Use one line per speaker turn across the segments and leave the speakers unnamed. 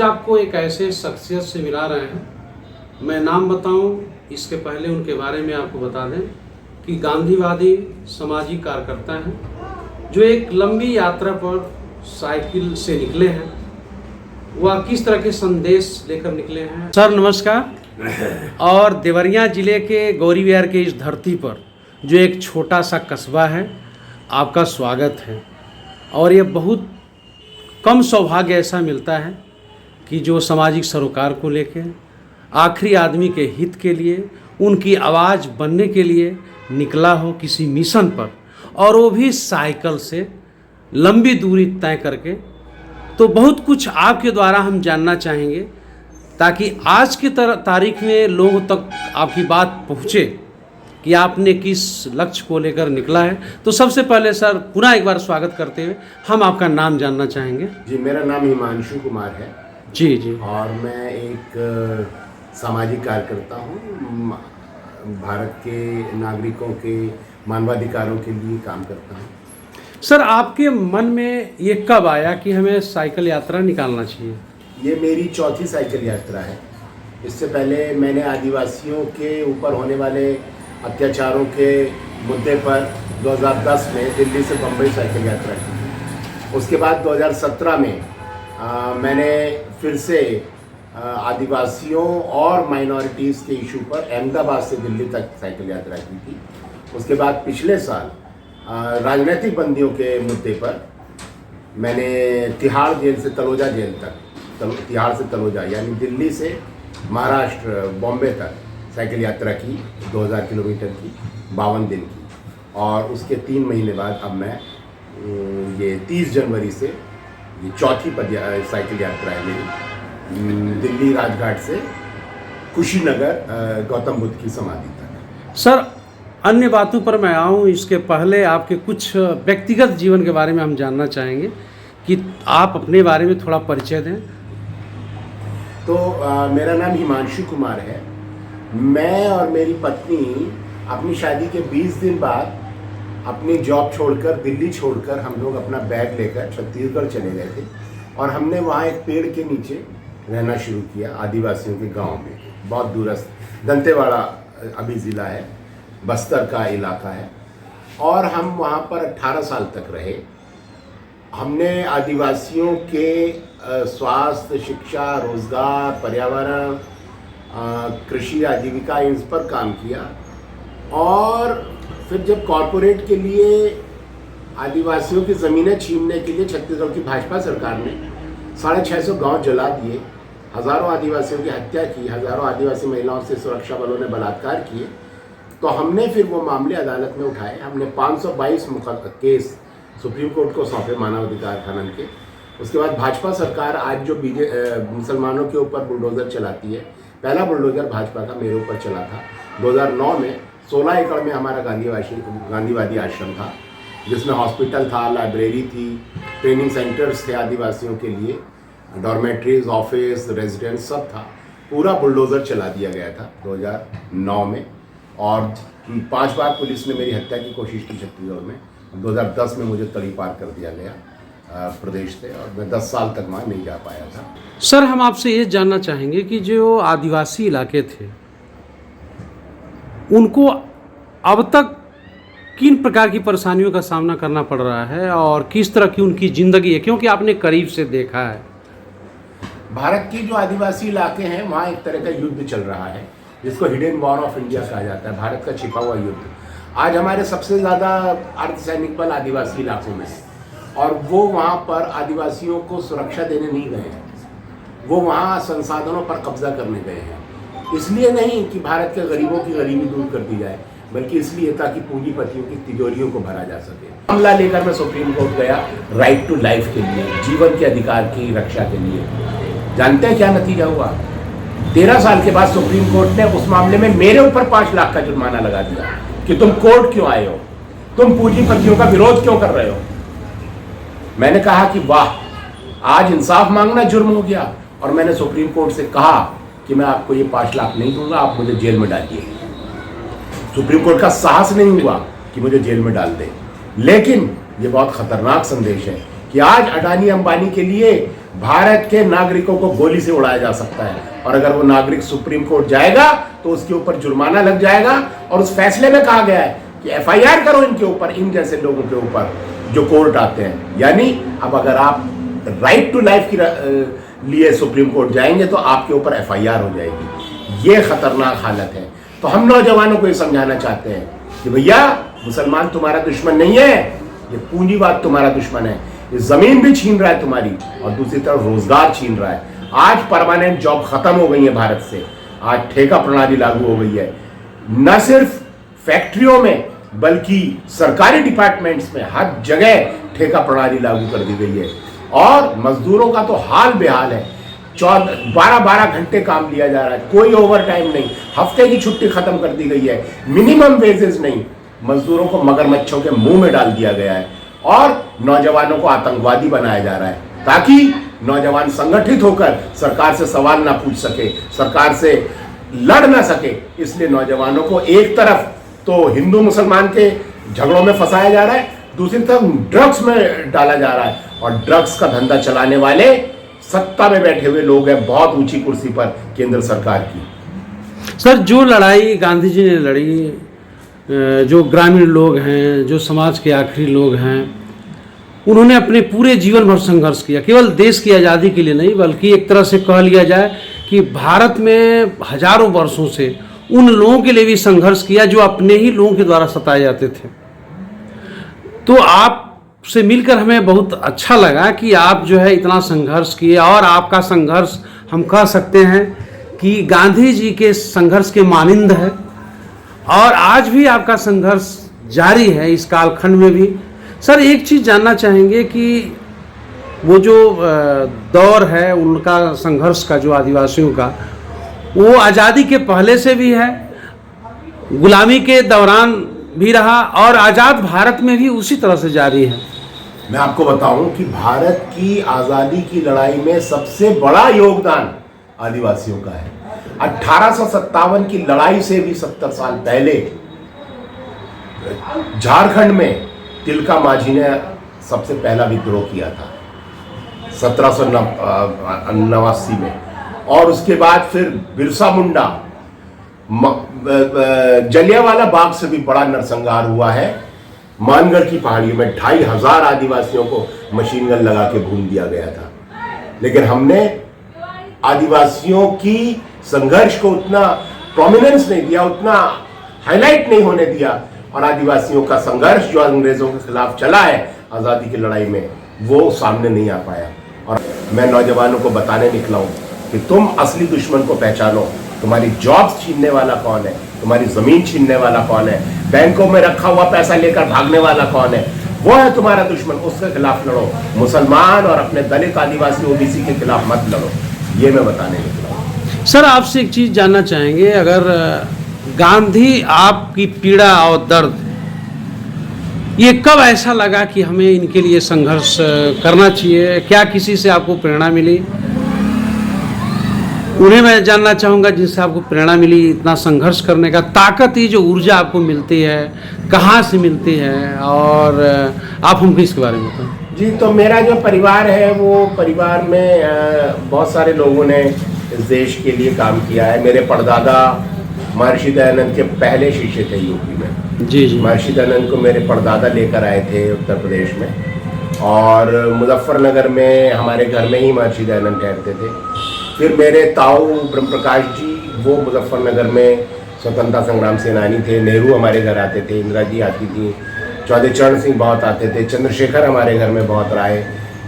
आपको एक ऐसे शख्सियत से मिला रहे हैं, मैं नाम बताऊं इसके पहले उनके बारे में आपको बता दें कि गांधीवादी सामाजिक कार्यकर्ता हैं जो एक लंबी यात्रा पर साइकिल से निकले हैं। वह किस तरह के संदेश लेकर निकले हैं। सर नमस्कार। और देवरिया ज़िले के गौरी विहार के इस धरती पर जो एक छोटा सा कस्बा है, आपका स्वागत है। और ये बहुत कम सौभाग्य ऐसा मिलता है कि जो सामाजिक सरोकार को लेके आखिरी आदमी के हित के लिए, उनकी आवाज़ बनने के लिए निकला हो किसी मिशन पर, और वो भी साइकिल से लंबी दूरी तय करके। तो बहुत कुछ आपके द्वारा हम जानना चाहेंगे ताकि आज की तारीख में लोगों तक आपकी बात पहुँचे कि आपने किस लक्ष्य को लेकर निकला है। तो सबसे पहले सर पुनः एक बार स्वागत करते हुए हम आपका नाम जानना चाहेंगे।
जी, मेरा नाम हिमांशु कुमार है।
जी जी।
और मैं एक सामाजिक कार्यकर्ता हूँ। भारत के नागरिकों के मानवाधिकारों के लिए काम करता हूँ।
सर आपके मन में ये कब आया कि हमें साइकिल यात्रा निकालना चाहिए? ये
मेरी चौथी साइकिल यात्रा है। इससे पहले मैंने आदिवासियों के ऊपर होने वाले अत्याचारों के मुद्दे पर 2010 में दिल्ली से बम्बई साइकिल यात्रा की। उसके बाद 2017 में मैंने फिर से आदिवासियों और माइनॉरिटीज़ के इशू पर अहमदाबाद से दिल्ली तक साइकिल यात्रा की थी। उसके बाद पिछले साल राजनीतिक बंदियों के मुद्दे पर मैंने तिहाड़ जेल से तलोजा जेल तक, तिहाड़ से तलोजा यानी दिल्ली से महाराष्ट्र बॉम्बे तक साइकिल यात्रा की, 2000 किलोमीटर की, 52 दिन की। और उसके 3 महीने बाद अब मैं ये 30 जनवरी से ये चौथी साइकिल यात्रा है मेरी, दिल्ली राजघाट से कुशीनगर गौतम बुद्ध की समाधि तक।
सर अन्य बातों पर मैं आऊँ, इसके पहले आपके कुछ व्यक्तिगत जीवन के बारे में हम जानना चाहेंगे कि आप अपने बारे में थोड़ा परिचय दें।
तो मेरा नाम हिमांशु कुमार है। मैं और मेरी पत्नी अपनी शादी के 20 दिन बाद अपनी जॉब छोड़कर, दिल्ली छोड़कर, हम लोग अपना बैग लेकर छत्तीसगढ़ चले गए थे। और हमने वहाँ एक पेड़ के नीचे रहना शुरू किया, आदिवासियों के गांव में, बहुत दूरस्थ दंतेवाड़ा अभी ज़िला है, बस्तर का इलाका है। और हम वहाँ पर 18 साल तक रहे। हमने आदिवासियों के स्वास्थ्य, शिक्षा, रोजगार, पर्यावरण, कृषि, आजीविका, इन पर काम किया। और फिर जब कॉरपोरेट के लिए आदिवासियों की ज़मीनें छीनने के लिए छत्तीसगढ़ की भाजपा सरकार ने 650 गांव जला दिए, हज़ारों आदिवासियों की हत्या की, हज़ारों आदिवासी महिलाओं से सुरक्षा बलों ने बलात्कार किए, तो हमने फिर वो मामले अदालत में उठाए। हमने 522 केस सुप्रीम कोर्ट को सौंपे मानवाधिकार खनन के। उसके बाद भाजपा सरकार आज जो मुसलमानों के ऊपर बुलडोज़र चलाती है, पहला बुलडोज़र भाजपा का मेरे ऊपर चला था 2009 में। 16 एकड़ में हमारा गांधीवादी आश्रम था, जिसमें हॉस्पिटल था, लाइब्रेरी थी, ट्रेनिंग सेंटर्स थे आदिवासियों के लिए, डॉर्मेट्रीज, ऑफिस, रेजिडेंस सब था। पूरा बुलडोज़र चला दिया गया था 2009 में। और 5 बार पुलिस ने मेरी हत्या की कोशिश की छत्तीसगढ़ में। 2010 में मुझे तड़ी पार कर दिया गया प्रदेश से, और मैं 10 साल तक वहाँ नहीं जा पाया था।
सर हम आपसे ये जानना चाहेंगे कि जो आदिवासी इलाके थे, उनको अब तक किन प्रकार की परेशानियों का सामना करना पड़ रहा है और किस तरह की उनकी ज़िंदगी है, क्योंकि आपने करीब से देखा है।
भारत की जो आदिवासी इलाके हैं, वहाँ एक तरह का युद्ध चल रहा है जिसको हिडन वॉर ऑफ इंडिया कहा जाता है, भारत का छिपा हुआ युद्ध। आज हमारे सबसे ज़्यादा अर्धसैनिक बल आदिवासी इलाकों में है, और वो वहाँ पर आदिवासियों को सुरक्षा देने नहीं गए हैं, वो वहाँ संसाधनों पर कब्जा करने गए हैं। इसलिए नहीं कि भारत के गरीबों की गरीबी दूर कर दी जाए, बल्कि इसलिए ताकि पूंजीपतियों की तिजोरियों को भरा जा सके। मामला लेकर मैं सुप्रीम कोर्ट गया, राइट टू लाइफ के लिए, जीवन के अधिकार की रक्षा के लिए। जानते हैं क्या नतीजा हुआ? 13 साल के बाद सुप्रीम कोर्ट ने उस मामले में मेरे ऊपर 5 लाख का जुर्माना लगा दिया कि तुम कोर्ट क्यों आए हो, तुम पूंजीपतियों का विरोध क्यों कर रहे हो। मैंने कहा कि वाह, आज इंसाफ मांगना जुर्म हो गया। और मैंने सुप्रीम कोर्ट से कहा कि मैं आपको ये 5 लाख नहीं दूंगा, आप मुझे जेल में डालिए। सुप्रीम कोर्ट का साहस नहीं हुआ कि मुझे जेल में डाल दे। लेकिन ये बहुत खतरनाक संदेश है कि आज अडानी अंबानी के लिए भारत के नागरिकों को गोली से उड़ाया जा सकता है, और अगर वो नागरिक सुप्रीम कोर्ट जाएगा तो उसके ऊपर जुर्माना लग जाएगा। और उस फैसले में कहा गया है कि एफआईआर करो इनके ऊपर, इन जैसे लोगों के ऊपर जो कोर्ट आते हैं। यानी अब अगर आप राइट टू लाइफ के लिए सुप्रीम कोर्ट जाएंगे तो आपके ऊपर एफआईआर हो जाएगी। ये खतरनाक हालत है। तो हम नौजवानों को ये समझाना चाहते हैं कि भैया मुसलमान तुम्हारा दुश्मन नहीं है, ये पूंजीवाद तुम्हारा दुश्मन है। ये जमीन भी छीन रहा है तुम्हारी, और दूसरी तरफ रोजगार छीन रहा है। आज परमानेंट जॉब खत्म हो गई है भारत से, आज ठेका प्रणाली लागू हो गई है। न सिर्फ फैक्ट्रियों में बल्कि सरकारी डिपार्टमेंट्स में हर जगह ठेका प्रणाली लागू कर दी गई है, और मजदूरों का तो हाल बेहाल है। 12-12 घंटे काम लिया जा रहा है, कोई ओवर टाइम नहीं, हफ्ते की छुट्टी खत्म कर दी गई है, मिनिमम वेजेस नहीं। मजदूरों को मगरमच्छों के मुंह में डाल दिया गया है, और नौजवानों को आतंकवादी बनाया जा रहा है, ताकि नौजवान संगठित होकर सरकार से सवाल ना पूछ सके, सरकार से लड़ ना सके। इसलिए नौजवानों को एक तरफ तो हिंदू मुसलमान के झगड़ों में फंसाया जा रहा है, दूसरी तरफ ड्रग्स में डाला जा रहा है। और ड्रग्स का धंधा चलाने वाले सत्ता में बैठे हुए लोग हैं, बहुत ऊंची कुर्सी पर केंद्र सरकार की।
सर, जो लड़ाई गांधी जी ने लड़ी, जो ग्रामीण लोग हैं, जो समाज के आखिरी लोग हैं, उन्होंने अपने पूरे जीवन भर संघर्ष किया, केवल देश की आज़ादी के लिए नहीं, बल्कि एक तरह से कह लिया जाए कि भारत में हजारों वर्षों से उन लोगों के लिए भी संघर्ष किया जो अपने ही लोगों के द्वारा सताए जाते थे। तो आपसे मिलकर हमें बहुत अच्छा लगा कि आप जो है इतना संघर्ष किए, और आपका संघर्ष हम कह सकते हैं कि गांधी जी के संघर्ष के मानिंद है, और आज भी आपका संघर्ष जारी है इस कालखंड में भी। सर, एक चीज़ जानना चाहेंगे कि वो जो दौर है उनका संघर्ष का, जो आदिवासियों का, वो आज़ादी के पहले से भी है, गुलामी के दौरान भी रहा, और आज़ाद भारत में भी उसी तरह से जारी है।
मैं आपको बताऊं कि भारत की आज़ादी की लड़ाई में सबसे बड़ा योगदान आदिवासियों का है। 1857 की लड़ाई से भी 70 साल पहले झारखंड में तिलका माझी ने सबसे पहला विद्रोह किया था 1789 में, और उसके बाद फिर बिरसा मुंडा, जलियांवाला बाग से भी बड़ा नरसंहार हुआ है। मानगढ़ की पहाड़ियों में 2500 आदिवासियों को मशीन गन लगा के भून दिया गया था। लेकिन हमने आदिवासियों की संघर्ष को उतना प्रोमिनेंस नहीं दिया, उतना हाईलाइट नहीं होने दिया, और आदिवासियों का संघर्ष जो अंग्रेजों के खिलाफ चला है आज़ादी की लड़ाई में, वो सामने नहीं आ पाया। और मैं नौजवानों को बताने निकला हूँ कि तुम असली दुश्मन को पहचानो। तुम्हारी जॉब छीनने वाला कौन है, तुम्हारी जमीन छीनने वाला कौन है, बैंकों में रखा हुआ पैसा लेकर भागने वाला कौन है, वो है तुम्हारा दुश्मन। उसके खिलाफ लड़ो। मुसलमान और अपने दलित, आदिवासी, ओबीसी के खिलाफ मत लड़ो। ये मैं बताने निकला हूँ।
सर, आपसे एक चीज़ जानना चाहेंगे, अगर गांधी आपकी पीड़ा और दर्द, ये कब ऐसा लगा कि हमें इनके लिए संघर्ष करना चाहिए? क्या किसी से आपको प्रेरणा मिली? उन्हें मैं जानना चाहूँगा जिनसे आपको प्रेरणा मिली इतना संघर्ष करने का, ताकत, ये जो ऊर्जा आपको मिलती है, कहाँ से मिलती है, और आप हमको इसके बारे में बताएं।
जी, तो मेरा जो परिवार है, वो परिवार में बहुत सारे लोगों ने इस देश के लिए काम किया है। मेरे परदादा महर्षि दयानंद के पहले शिष्य थे यूपी में।
जी जी।
महर्षि दयानंद को मेरे परदादा लेकर आए थे उत्तर प्रदेश में, और मुजफ्फरनगर में हमारे घर में ही महर्षि दयानंद ठहरते थे। फिर मेरे ताऊ ब्रह्म प्रकाश जी, वो मुजफ्फरनगर में स्वतंत्रता संग्राम सेनानी थे। नेहरू हमारे घर आते थे, इंदिरा जी आती थी, चौधरी चरण सिंह बहुत आते थे, चंद्रशेखर हमारे घर में बहुत रहे।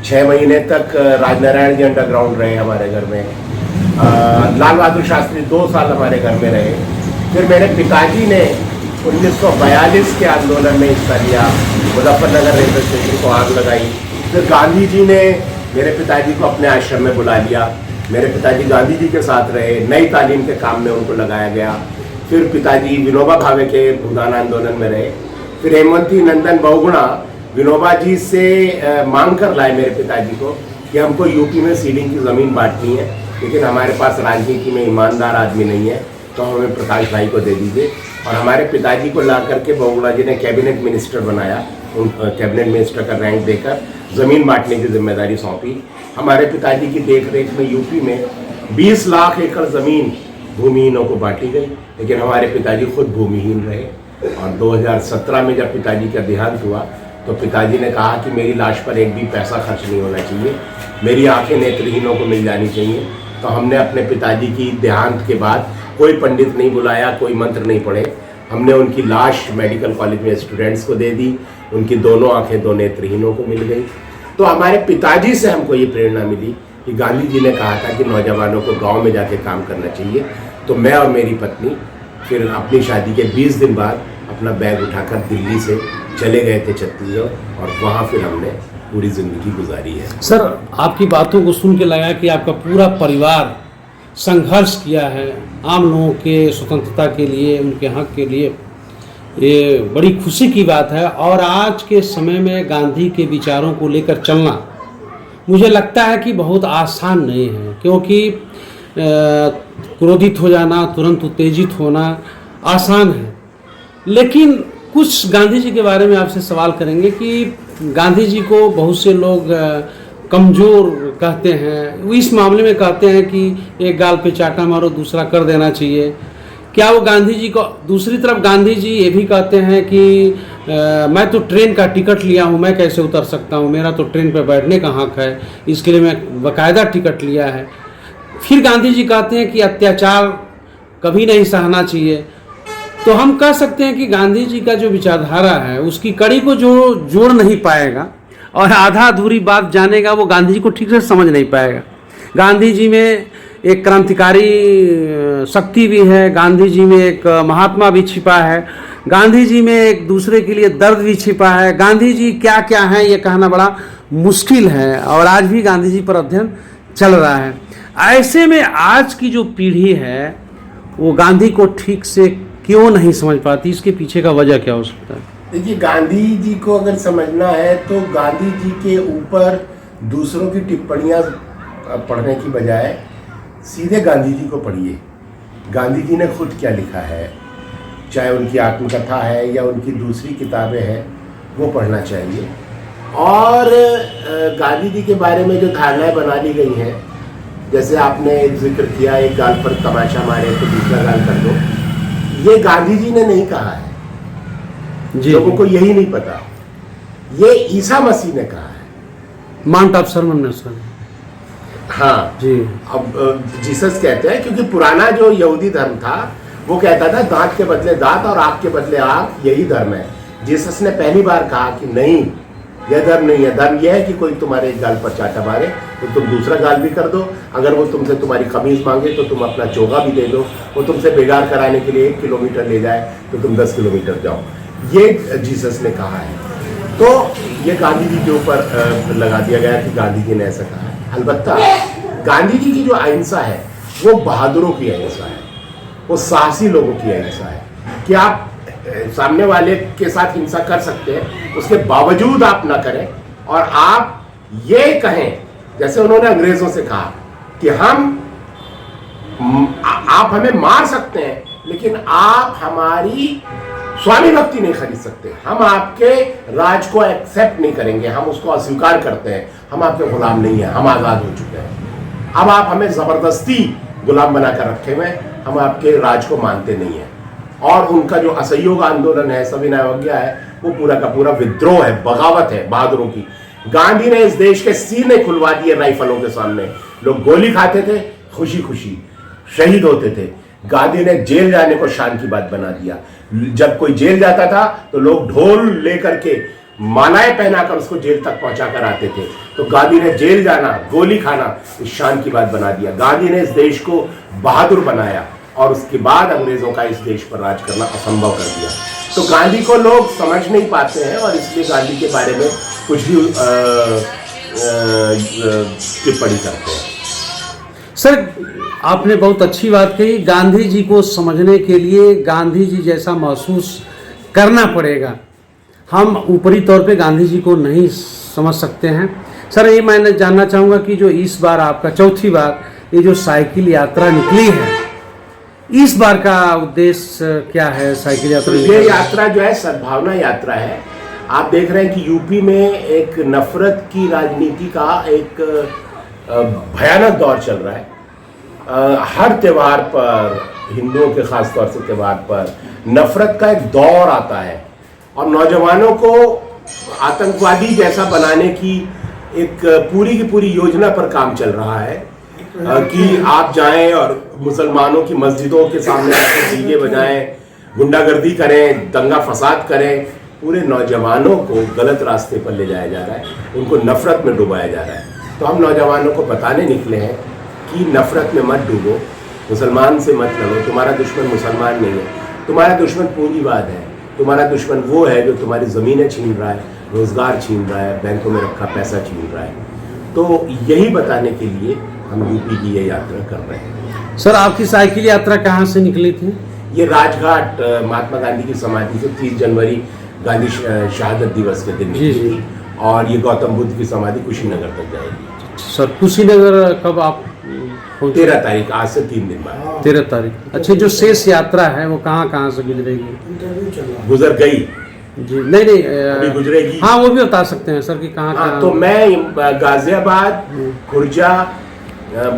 6 महीने तक राजनारायण जी अंडरग्राउंड रहे हमारे घर में। लाल बहादुर शास्त्री 2 साल हमारे घर में रहे। फिर मेरे पिताजी ने 1942 के आंदोलन में हिस्सा लिया, मुजफ्फरनगर रेलवे स्टेशन को आग लगाई। फिर गांधी जी ने मेरे पिताजी को अपने आश्रम में बुला लिया। मेरे पिताजी गांधी जी के साथ रहे, नई तालीम के काम में उनको लगाया गया। फिर पिताजी विनोबा भावे के भूदान आंदोलन में रहे। फिर हेमवंती नंदन बहुगुणा विनोबा जी से मांग कर लाए मेरे पिताजी को कि हमको यूपी में सीलिंग की ज़मीन बांटनी है, लेकिन हमारे पास राजनीति में ईमानदार आदमी नहीं है, तो हमें प्रकाश भाई को दे दीजिए। और हमारे पिताजी को ला करके बहुगुणा जी ने कैबिनेट मिनिस्टर बनाया, उन कैबिनेट मिनिस्टर का रैंक देकर ज़मीन बांटने की जिम्मेदारी सौंपी। हमारे पिताजी की देखरेख में यूपी में 20 लाख एकड़ ज़मीन भूमिहीनों को बांटी गई, लेकिन हमारे पिताजी खुद भूमिहीन रहे। और 2017 में जब पिताजी का देहांत हुआ तो पिताजी ने कहा कि मेरी लाश पर एक भी पैसा खर्च नहीं होना चाहिए, मेरी आंखें नेत्रहीनों को मिल जानी चाहिए। तो हमने अपने पिताजी की देहांत के बाद कोई पंडित नहीं बुलाया, कोई मंत्र नहीं पढ़े, हमने उनकी लाश मेडिकल कॉलेज में स्टूडेंट्स को दे दी, उनकी दोनों आंखें दो नेत्रहीनों को मिल गई। तो हमारे पिताजी से हमको ये प्रेरणा मिली कि गांधी जी ने कहा था कि नौजवानों को गांव में जाके काम करना चाहिए। तो मैं और मेरी पत्नी फिर अपनी शादी के 20 दिन बाद अपना बैग उठाकर दिल्ली से चले गए थे छत्तीसगढ़, और वहाँ फिर हमने पूरी ज़िंदगी गुजारी है।
सर, आपकी बातों को सुन के लगा कि आपका पूरा परिवार संघर्ष किया है आम लोगों के स्वतंत्रता के लिए, उनके हक के लिए। ये बड़ी खुशी की बात है। और आज के समय में गांधी के विचारों को लेकर चलना मुझे लगता है कि बहुत आसान नहीं है, क्योंकि क्रोधित हो जाना, तुरंत उत्तेजित होना आसान है। लेकिन कुछ गांधी जी के बारे में आपसे सवाल करेंगे कि गांधी जी को बहुत से लोग कमज़ोर कहते हैं, वो इस मामले में कहते हैं कि एक गाल पे चाटा मारो दूसरा कर देना चाहिए। क्या वो गांधी जी को, दूसरी तरफ गांधी जी ये भी कहते हैं कि मैं तो ट्रेन का टिकट लिया हूँ, मैं कैसे उतर सकता हूँ, मेरा तो ट्रेन पर बैठने का हक है, इसके लिए मैं बाकायदा टिकट लिया है। फिर गांधी जी कहते हैं कि अत्याचार कभी नहीं सहना चाहिए। तो हम कह सकते हैं कि गांधी जी का जो विचारधारा है उसकी कड़ी को जो जोड़ नहीं पाएगा और आधा अधूरी बात जानेगा, वो गांधी जी को ठीक से समझ नहीं पाएगा। गांधी जी में एक क्रांतिकारी शक्ति भी है, गांधी जी में एक महात्मा भी छिपा है, गांधी जी में एक दूसरे के लिए दर्द भी छिपा है। गांधी जी क्या क्या है ये कहना बड़ा मुश्किल है, और आज भी गांधी जी पर अध्ययन चल रहा है। ऐसे में आज की जो पीढ़ी है वो गांधी को ठीक से क्यों नहीं समझ पाती, इसके पीछे का वजह क्या हो सकता है?
देखिए, गांधी जी को अगर समझना है तो गांधी जी के ऊपर दूसरों की टिप्पणियां पढ़ने की बजाय सीधे गांधी जी को पढ़िए। गांधी जी ने खुद क्या लिखा है, चाहे उनकी आत्मकथा है या उनकी दूसरी किताबें हैं, वो पढ़ना चाहिए। और गांधी जी के बारे में जो धारणाएं बना ली गई हैं, जैसे आपने जिक्र किया एक गाल पर तमाचा मारे तो दूसरा गाल कर दो, ये गांधी जी ने नहीं कहा है, लोगों को यही नहीं पता, ये ईसा मसीह ने कहा है,
माउंट ऑफ सरमन ने सर।
हाँ
जी।
अब जीसस कहते हैं, क्योंकि पुराना जो यहूदी धर्म था वो कहता था दांत के बदले दांत और आंख के बदले आंख, यही धर्म है। जीसस ने पहली बार कहा कि नहीं, यह धर्म नहीं है। धर्म यह है कि कोई तुम्हारे एक गाल पर चाटा मारे तो तुम दूसरा गाल भी कर दो, अगर वो तुमसे तुम्हारी कमीज मांगे तो तुम अपना चोगा भी दे दो, वो तुमसे बेगार कराने के लिए 1 किलोमीटर ले जाए तो तुम 10 किलोमीटर जाओ। ये जीसस ने कहा है। तो ये गांधी जी के ऊपर लगा दिया गया कि गांधी जी ने ऐसा कहा है। अलबत्ता गांधी जी की जो अहिंसा है वो बहादुरों की अहिंसा है, वो साहसी लोगों की अहिंसा है कि आप सामने वाले के साथ हिंसा कर सकते हैं, उसके बावजूद आप ना करें और आप ये कहें, जैसे उन्होंने अंग्रेजों से कहा कि आप हमें मार सकते हैं लेकिन आप हमारी स्वामी भक्ति नहीं खरीद सकते, हम आपके राज को एक्सेप्ट नहीं करेंगे, हम उसको अस्वीकार करते हैं, हम आपके गुलाम नहीं हैं, हम आज़ाद हो चुके हैं। अब आप हमें ज़बरदस्ती गुलाम बनाकर रखे हुए, हम आपके राज को मानते नहीं हैं। और उनका जो असहयोग आंदोलन है, सविनय अवज्ञा है, वो पूरा का पूरा विद्रोह है, बगावत है बहादुरों की। गांधी ने इस देश के सीने खुलवा दिए राइफलों के सामने, लोग गोली खाते थे, खुशी खुशी शहीद होते थे। गांधी ने जेल जाने को शान की बात बना दिया, जब कोई जेल जाता था तो लोग ढोल लेकर के मालाएं पहनाकर उसको जेल तक पहुंचा कर आते थे। तो गांधी ने जेल जाना, गोली खाना इस शान की बात बना दिया। गांधी ने इस देश को बहादुर बनाया और उसके बाद अंग्रेजों का इस देश पर राज करना असंभव कर दिया। तो गांधी को लोग समझ नहीं पाते हैं और इसलिए गांधी के बारे में कुछ भी टिप्पणी करते हैं।
सर, आपने बहुत अच्छी बात कही। गांधी जी को समझने के लिए गांधी जी जैसा महसूस करना पड़ेगा। हम ऊपरी तौर पे गांधी जी को नहीं समझ सकते हैं। सर, ये मैं जानना चाहूँगा कि जो इस बार आपका चौथी बार ये जो साइकिल यात्रा निकली है, इस बार का उद्देश्य क्या है? साइकिल यात्रा,
तो ये यात्रा जो है सद्भावना यात्रा है। आप देख रहे हैं कि यूपी में एक नफरत की राजनीति का एक भयानक दौर चल रहा है। हर त्यौहार पर, हिंदुओं के खास तौर से त्यौहार पर नफरत का एक दौर आता है और नौजवानों को आतंकवादी जैसा बनाने की एक पूरी की पूरी योजना पर काम चल रहा है कि आप जाएं और मुसलमानों की मस्जिदों के सामने डीजे बजाएं, गुंडागर्दी करें, दंगा फसाद करें। पूरे नौजवानों को गलत रास्ते पर ले जाया जा रहा है, उनको नफरत में डुबाया जा रहा है। तो हम नौजवानों को बताने निकले हैं कि नफरत में मत डूबो, मुसलमान से मत लड़ो। तुम्हारा दुश्मन मुसलमान नहीं है, तुम्हारा दुश्मन पूंजीवाद है। तुम्हारा दुश्मन वो है जो तुम्हारी ज़मीनें छीन रहा है, रोज़गार छीन रहा है, बैंकों में रखा पैसा छीन रहा है। तो यही बताने के लिए हम यूपी की ये यात्रा कर रहे हैं।
सर, आपकी साइकिल यात्रा कहाँ से निकली थी?
ये राजघाट महात्मा गांधी की समाधि से 30 जनवरी गांधी शहादत दिवस के दिन
जी,
निकली और ये गौतम बुद्ध की समाधि कुशीनगर तक जाएगी।
सर, कुशीनगर कब आप पहुंचे?
13 तारीख, आज से 3 दिन बाद।
13 तारीख। अच्छा, जो शेष यात्रा है वो कहाँ कहाँ से गुजरेगी?
गुजर गई
जी, नहीं
अभी गुजरेगी।
हाँ, वो भी बता सकते हैं सर कि कहाँ
हाँ,
कहाँ।
तो मैं गाजियाबाद, खुर्जा,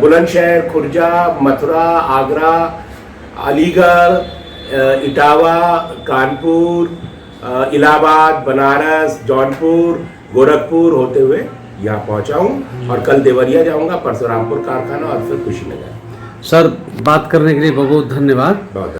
बुलंदशहर, खुर्जा, मथुरा, आगरा, अलीगढ़, इटावा, कानपुर, इलाहाबाद, बनारस, जौनपुर, गोरखपुर होते हुए यहाँ पहुँचा हूँ और कल देवरिया जाऊँगा, परसों रामपुर कारखाना और फिर कुशीनगर।
सर, बात करने के लिए बहुत बहुत धन्यवाद।
बहुत